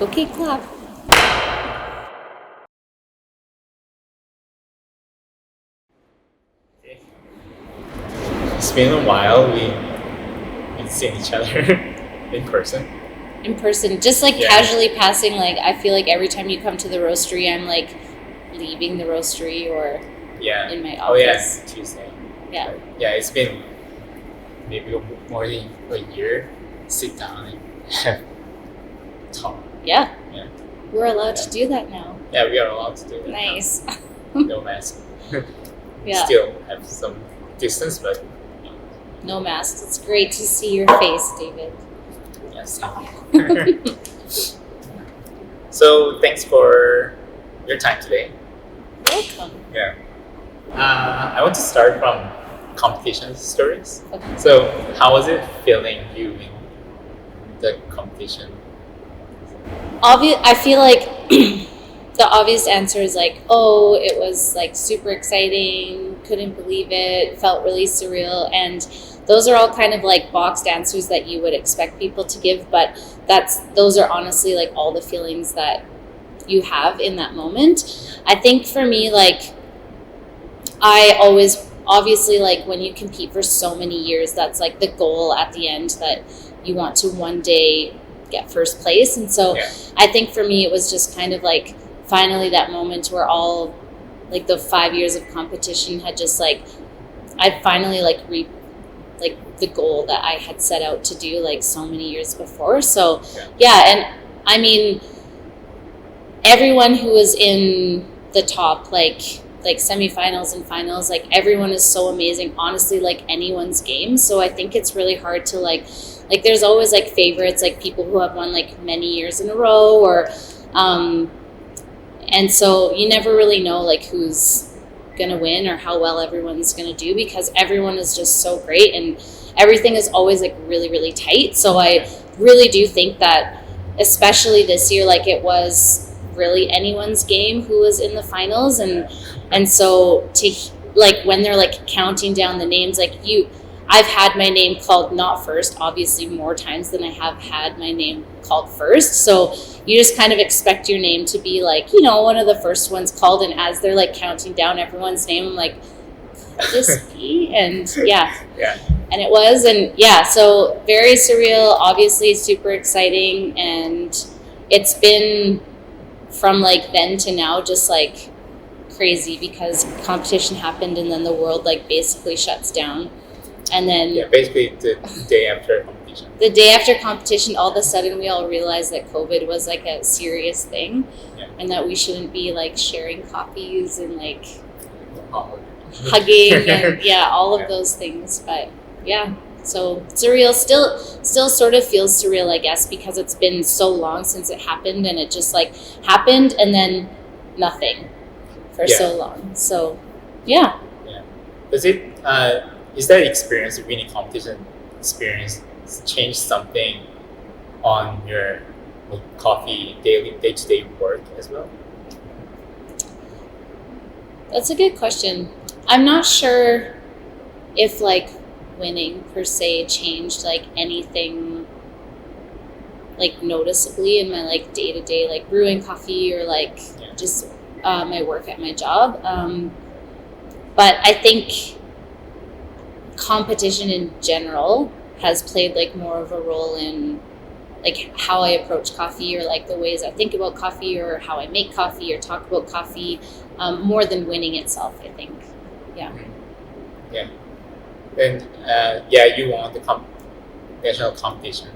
Okay, clap. It's been a while. We've seen each other in person. In person, just like Yeah. casually passing, like I feel like every time you come to the roastery, I'm like leaving the roastery or Yeah. in my Oh yeah, office. Tuesday. Yeah. Yeah, it's been maybe more than a year. Sit down and have talk. Yeah. Yeah. We're allowed to do that now. Yeah, we are allowed to do that. Nice. No mask. Yeah. Still have some distance, but No masks. It's great to see your face, David. yes. So thanks for your time today. Welcome. Yeah. I want to start from competition stories. Okay. So how was it feeling you in the competition? I feel like the obvious answer is like, oh, it was like super exciting, couldn't believe it, felt really surreal, and those are all kind of like boxed answers that you would expect people to give, but those are honestly like all the feelings that you have in that moment. I think for me, like I always obviously like when you compete for so many years, that's like the goal at the end, that you want to one day get first place. And so Yeah. I think for me it was just kind of like finally that moment where all like the 5 years of competition had just like I finally like reaped like the goal that I had set out to do like so many years before. So yeah, and I mean everyone who was in the top like semifinals and finals, like everyone is so amazing, honestly, like anyone's game. So I think it's really hard to like there's always like favorites, like people who have won like many years in a row, or and so you never really know like who's gonna win or how well everyone's gonna do, because everyone is just so great and everything is always like really, really tight. So I really do think that especially this year, like it was really anyone's game who was in the finals, and so to like when they're like counting down the names, like I've had my name called not first, obviously more times than I have had my name called first. So you just kind of expect your name to be like, you know, one of the first ones called. And as they're like counting down everyone's name, I'm like, could this be? And yeah. And it was. And yeah, so very surreal, obviously super exciting. And it's been from like then to now just like crazy, because competition happened and then the world like basically shuts down. And then basically the day after competition. The day after competition, all of a sudden we all realized that COVID was like a serious thing, and that we shouldn't be like sharing coffees and like hugging and all of those things. But yeah, so surreal, still sort of feels surreal, I guess, because it's been so long since it happened, and it just like happened and then nothing for so long. So yeah. Does it is that experience, winning competition experience, change something on your coffee day-to-day work as well? That's a good question. I'm not sure if like winning per se changed like anything like noticeably in my like day-to-day like brewing coffee or like just my work at my job. But I think competition in general has played like more of a role in like how I approach coffee, or like the ways I think about coffee, or how I make coffee or talk about coffee, more than winning itself, I think. Yeah. And you won the national competition.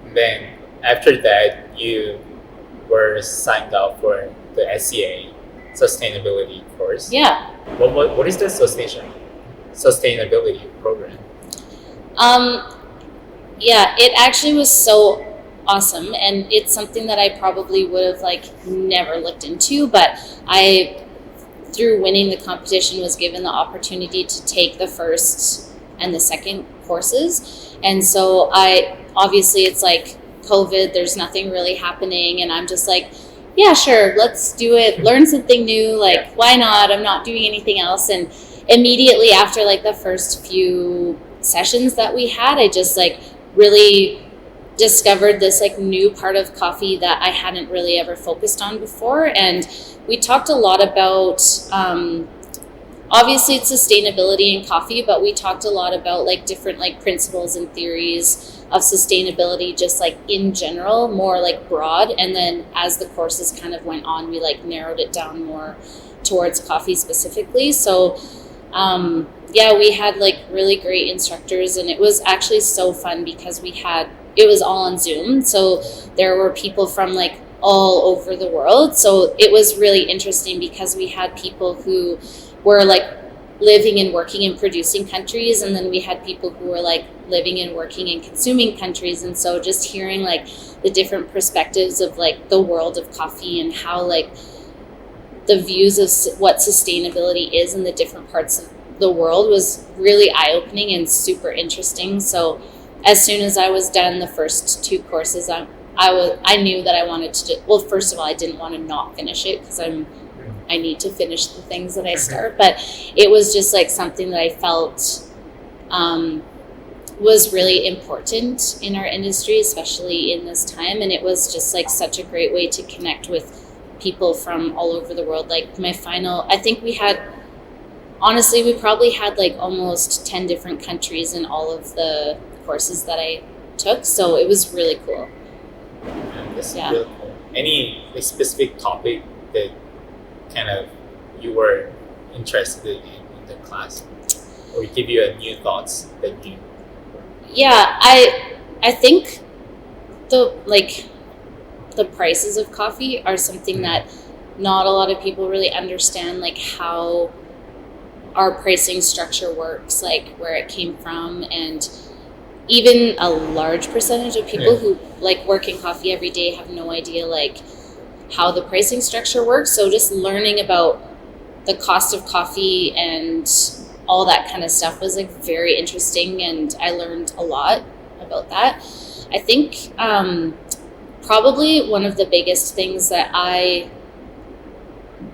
And then after that, you were signed up for the SCA Sustainability Course. Yeah. What is the Sustainability Program? It actually was so awesome, and it's something that I probably would have like never looked into, but I, through winning the competition, was given the opportunity to take the first and the second courses. And so obviously it's like COVID, there's nothing really happening, and I'm just like, yeah, sure, let's do it, learn something new, like why not? I'm not doing anything else. And immediately after like the first few sessions that we had, I just like really discovered this like new part of coffee that I hadn't really ever focused on before. And we talked a lot about, obviously it's sustainability in coffee, but we talked a lot about like different like principles and theories of sustainability, just like in general, more like broad. And then as the courses kind of went on, we like narrowed it down more towards coffee specifically. So yeah, we had like really great instructors, and it was actually so fun because it was all on Zoom. So there were people from like all over the world. So it was really interesting because we had people who were like living and working in producing countries, and then we had people who were like living and working in consuming countries. And so just hearing like the different perspectives of like the world of coffee and how like the views of what sustainability is in the different parts of the world was really eye-opening and super interesting. So as soon as I was done the first 2 courses, I knew that I wanted to do, well, first of all, I didn't want to not finish it because I need to finish the things that I start, but it was just like something that I felt was really important in our industry, especially in this time. And it was just like such a great way to connect with people from all over the world. Like my final, I think we probably had like almost 10 different countries in all of the courses that I took. So it was really cool. This is really cool. Any like, specific topic that kind of you were interested in the class, or give you a new thoughts that you? Yeah, I think the prices of coffee are something that not a lot of people really understand, like how our pricing structure works, like where it came from. And even a large percentage of people who like work in coffee every day have no idea like how the pricing structure works. So just learning about the cost of coffee and all that kind of stuff was like very interesting, and I learned a lot about that. I think probably one of the biggest things that I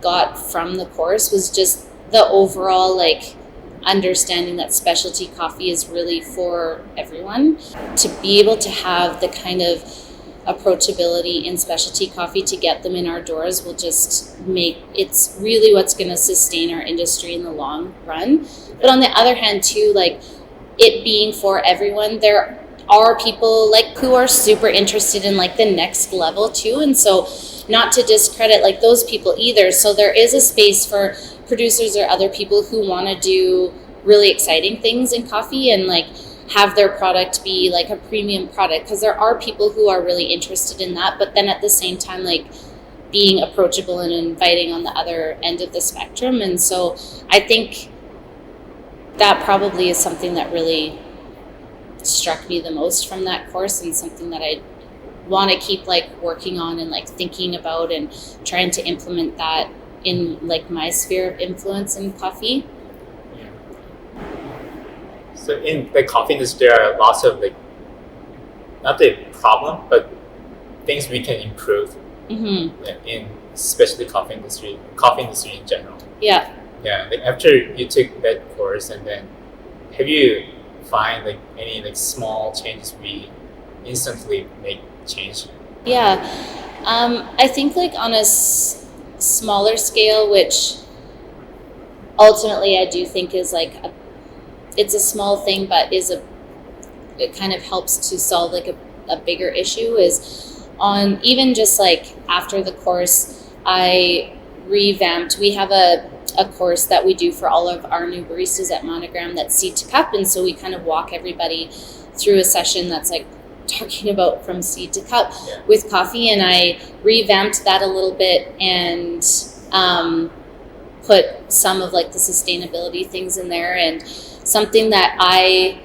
got from the course was just the overall like understanding that specialty coffee is really for everyone. To be able to have the kind of approachability in specialty coffee to get them in our doors will just make it's really what's going to sustain our industry in the long run. But on the other hand too, like it being for everyone, there are people like who are super interested in like the next level too, and so not to discredit like those people either. So there is a space for producers or other people who want to do really exciting things in coffee and like have their product be like a premium product, because there are people who are really interested in that, but then at the same time like being approachable and inviting on the other end of the spectrum. And so I think that probably is something that really struck me the most from that course, and something that I want to keep like working on and like thinking about and trying to implement that in like my sphere of influence in coffee. So in the coffee industry, there are lots of like, not the problem, but things we can improve in especially coffee industry in general. Yeah. Yeah. Like after you took that course, and then have you find like any like small changes we instantly make change? Yeah. I think like on a smaller scale, which ultimately I do think is like it's a small thing, but it kind of helps to solve like a bigger issue, is on even just like after the course, I revamped. We have a course that we do for all of our new baristas at Monogram that's seed to cup, and so we kind of walk everybody through a session that's like talking about from seed to cup with coffee, and I revamped that a little bit and put some of like the sustainability things in there. And something that I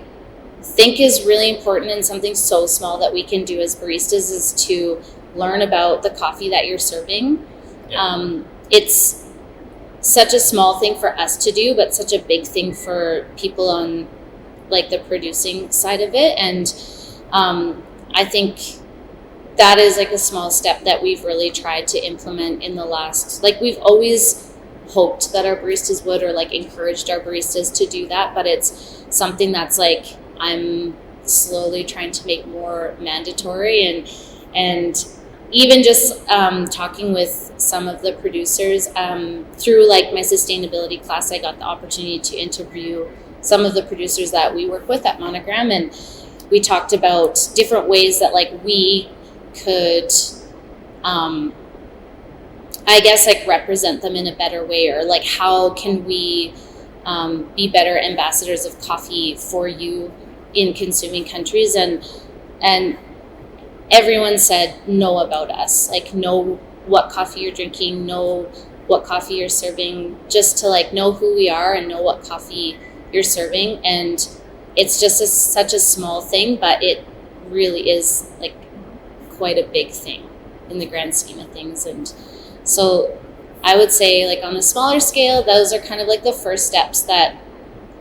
think is really important, and something so small that we can do as baristas, is to learn about the coffee that you're serving. It's such a small thing for us to do, but such a big thing for people on like the producing side of it. And I think that is like a small step that we've really tried to implement in the last, like we've always hoped that our baristas would, or like encouraged our baristas to do that, but it's something that's like I'm slowly trying to make more mandatory, and even just talking with some of the producers through like my sustainability class. I got the opportunity to interview some of the producers that we work with at Monogram, and we talked about different ways that like we could I guess like represent them in a better way, or like how can we be better ambassadors of coffee for you in consuming countries, and everyone said know about us, like know what coffee you're drinking, know what coffee you're serving, just to like know who we are and know what coffee you're serving. And it's just such a small thing, but it really is like quite a big thing in the grand scheme of things. And so I would say like on a smaller scale, those are kind of like the first steps that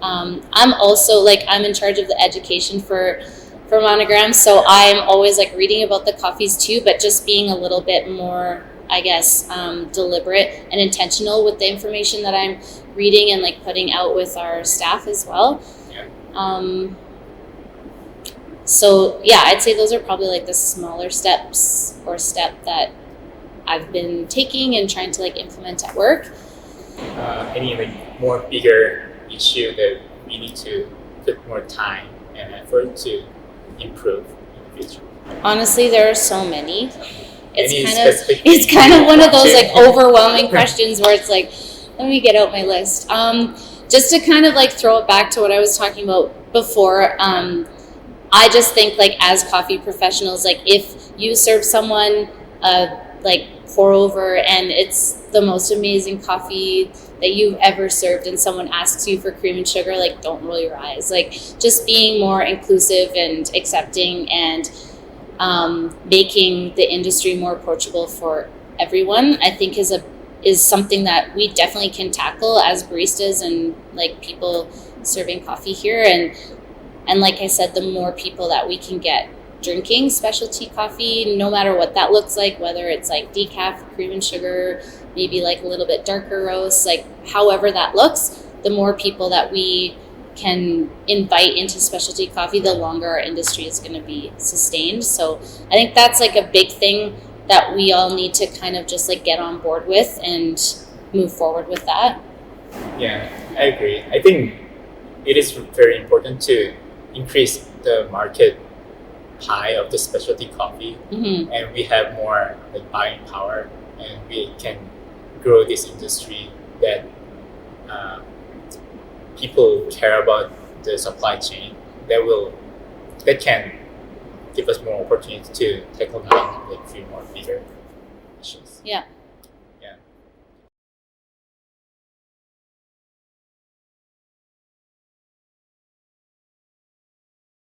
I'm also like, I'm in charge of the education for Monogram. So I'm always like reading about the coffees too, but just being a little bit more, I guess, deliberate and intentional with the information that I'm reading and like putting out with our staff as well. Yeah. So yeah, I'd say those are probably like the smaller steps or step that I've been taking and trying to like implement at work. Any like more bigger issue that we need to put more time and effort to improve in the future? Honestly, there are so many. Any It's kind of one of those like overwhelming questions where it's like, let me get out my list. Just to kind of like throw it back to what I was talking about before. I just think like as coffee professionals, like if you serve someone like pour over and it's the most amazing coffee that you've ever served, and someone asks you for cream and sugar, like don't roll your eyes. Like just being more inclusive and accepting and making the industry more approachable for everyone, I think is something that we definitely can tackle as baristas and like people serving coffee here. And like I said, the more people that we can get drinking specialty coffee, no matter what that looks like, whether it's like decaf, cream and sugar, maybe like a little bit darker roast, like however that looks, the more people that we can invite into specialty coffee, the longer our industry is going to be sustained. So I think that's like a big thing that we all need to kind of just like get on board with and move forward with that. Yeah, I agree. I think it is very important to increase the market pie of the specialty coffee, and we have more like buying power, and we can grow this industry that people care about the supply chain, that can give us more opportunity to tackle on like few more bigger issues. Yeah.